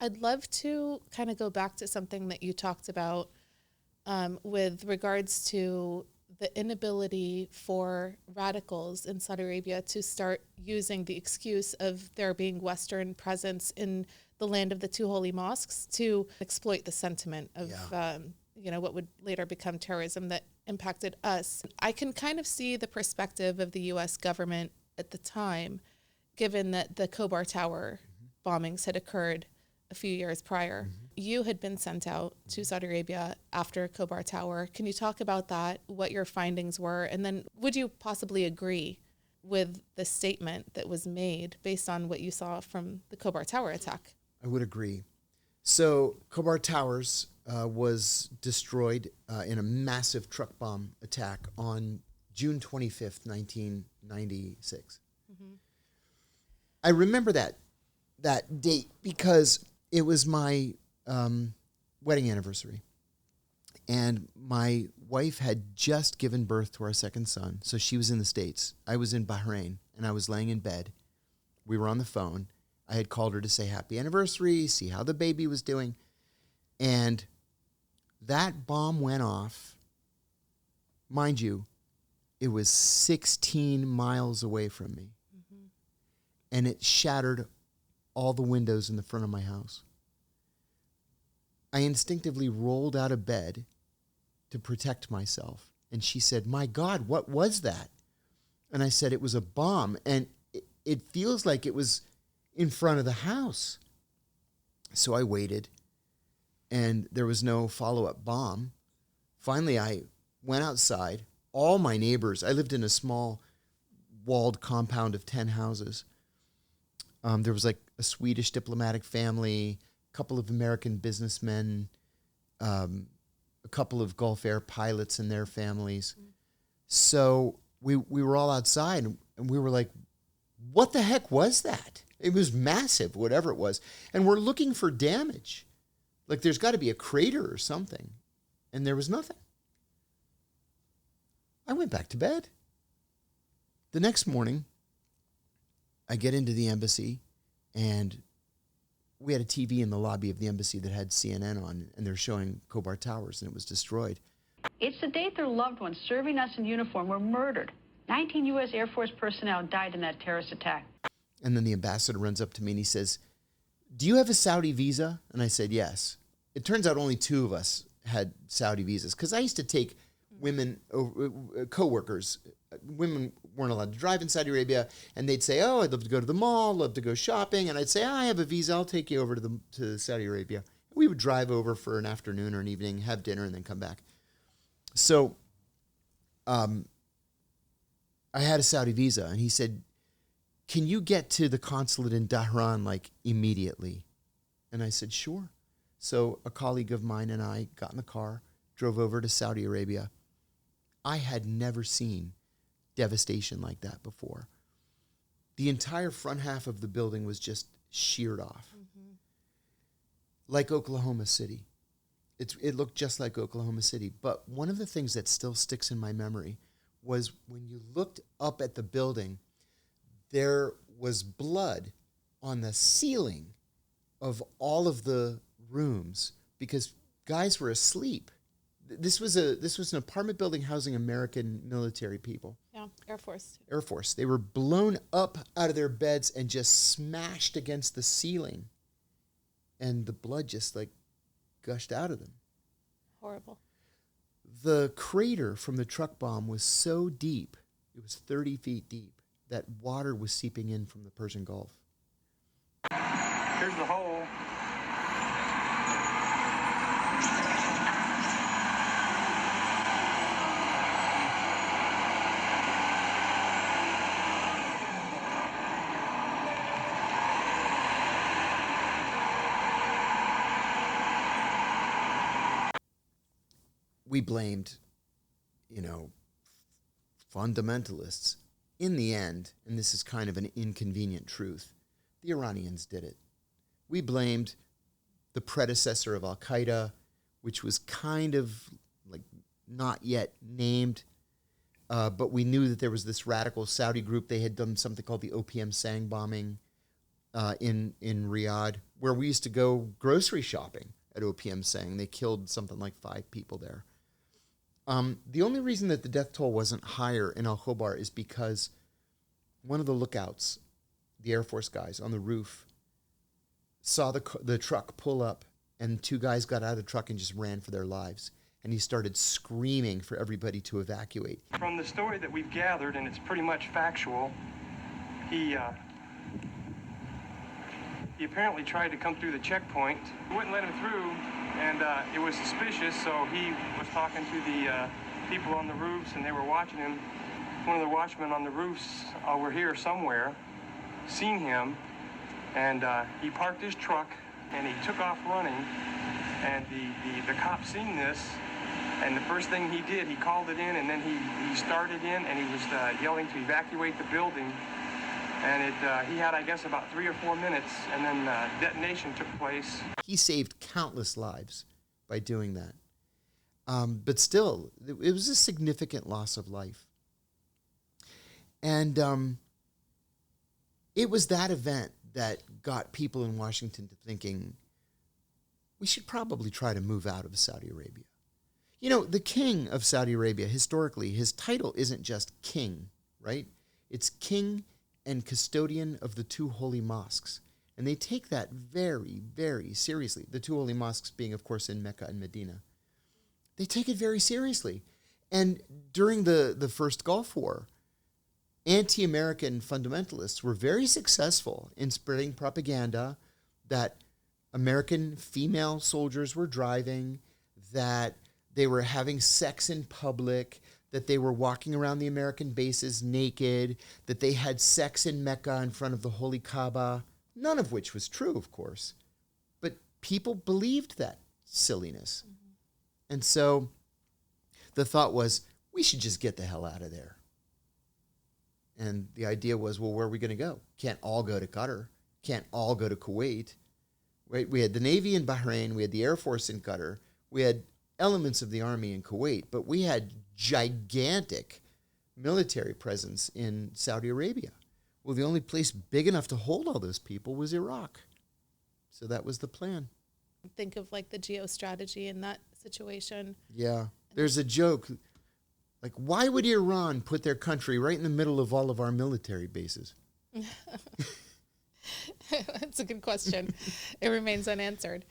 I'd love to kind of go back to something that you talked about with regards to the inability for radicals in Saudi Arabia to start using the excuse of there being Western presence in the land of the two holy mosques to exploit the sentiment of, what would later become terrorism that impacted us. I can kind of see the perspective of the U.S. government at the time, given that the Khobar Tower bombings had occurred a few years prior. You had been sent out to Saudi Arabia after Khobar Tower. Can you talk about that, what your findings were, and then would you possibly agree with the statement that was made based on what you saw from the Khobar Tower attack? I would agree. So Khobar Towers was destroyed in a massive truck bomb attack on June 25th, 1996. I remember that date because it was my wedding anniversary. And my wife had just given birth to our second son, so she was in the States. I was in Bahrain, and I was laying in bed. We were on the phone. I had called her to say happy anniversary, see how the baby was doing. And that bomb went off. Mind you, it was 16 miles away from me. And it shattered all the windows in the front of my house. I instinctively rolled out of bed to protect myself. And she said, "My God, what was that?" And I said, "It was a bomb. And it feels like it was in front of the house." So I waited, and there was no follow-up bomb. Finally, I went outside. All my neighbors, I lived in a small walled compound of 10 houses. There was like a Swedish diplomatic family, a couple of American businessmen, a couple of Gulf Air pilots and their families. So we were all outside, and we were like, what the heck was that? It was massive, whatever it was. And we're looking for damage. Like there's got to be a crater or something. And there was nothing. I went back to bed. The next morning, I get into the embassy, and we had a TV in the lobby of the embassy that had CNN on, and they're showing Khobar Towers, and it was destroyed. It's the date their loved ones serving us in uniform were murdered. 19 U.S. Air Force personnel died in that terrorist attack. And then the ambassador runs up to me and he says, "Do you have a Saudi visa?" And I said, "Yes." It turns out only 2 of us had Saudi visas, because I used to take women, co-workers. Women weren't allowed to drive in Saudi Arabia, and they'd say, "Oh, I'd love to go to the mall, love to go shopping." And I'd say, "I have a visa, I'll take you over to Saudi Arabia." We would drive over for an afternoon or an evening, have dinner, and then come back. So I had a Saudi visa, and he said, "Can you get to the consulate in Dhahran like immediately?" And I said, "Sure." So a colleague of mine and I got in the car, drove over to Saudi Arabia. I had never seen devastation like that before. The entire front half of the building was just sheared off. Like Oklahoma City. It looked just like Oklahoma City. But one of the things that still sticks in my memory was when you looked up at the building, there was blood on the ceiling of all of the rooms because guys were asleep. This was an apartment building housing American military people. Yeah, Air Force. Air Force. They were blown up out of their beds and just smashed against the ceiling. And the blood just like gushed out of them. Horrible. The crater from the truck bomb was so deep, it was 30 feet deep, that water was seeping in from the Persian Gulf. Here's the hole. We blamed, fundamentalists. In the end, and this is kind of an inconvenient truth, the Iranians did it. We blamed the predecessor of Al-Qaeda, which was kind of like not yet named, but we knew that there was this radical Saudi group. They had done something called the OPM Sang bombing in Riyadh, where we used to go grocery shopping at OPM saying they killed something like 5 people there. The only reason that the death toll wasn't higher in Al Khobar is because one of the lookouts, the Air Force guys on the roof, saw the truck pull up, and 2 guys got out of the truck and just ran for their lives. And he started screaming for everybody to evacuate. From the story that we've gathered, and it's pretty much factual, he apparently tried to come through the checkpoint. We wouldn't let him through, and it was suspicious, so he was talking to the people on the roofs, and they were watching him. One of the watchmen on the roofs were here somewhere, seen him, and he parked his truck, and he took off running, and the cop seen this, and the first thing he did, he called it in, and then he started in, and he was yelling to evacuate the building. And he had, I guess, about 3 or 4 minutes, and then detonation took place. He saved countless lives by doing that. But still, it was a significant loss of life. And it was that event that got people in Washington to thinking, we should probably try to move out of Saudi Arabia. You know, the king of Saudi Arabia, historically, his title isn't just king, right? It's king and custodian of the 2 holy mosques. And they take that very, very seriously. The 2 holy mosques being, of course, in Mecca and Medina. They take it very seriously. And during the First Gulf War, anti-American fundamentalists were very successful in spreading propaganda that American female soldiers were driving, that they were having sex in public, that they were walking around the American bases naked, that they had sex in Mecca in front of the Holy Kaaba, none of which was true, of course. But people believed that silliness. Mm-hmm. And so the thought was, we should just get the hell out of there. And the idea was, well, where are we going to go? Can't all go to Qatar. Can't all go to Kuwait. Right? We had the Navy in Bahrain. We had the Air Force in Qatar. We had elements of the army in Kuwait, but we had gigantic military presence in Saudi Arabia. Well, the only place big enough to hold all those people was Iraq. So that was the plan. Think of like the geostrategy in that situation. Yeah. There's a joke. Like, why would Iran put their country right in the middle of all of our military bases? That's a good question. It remains unanswered.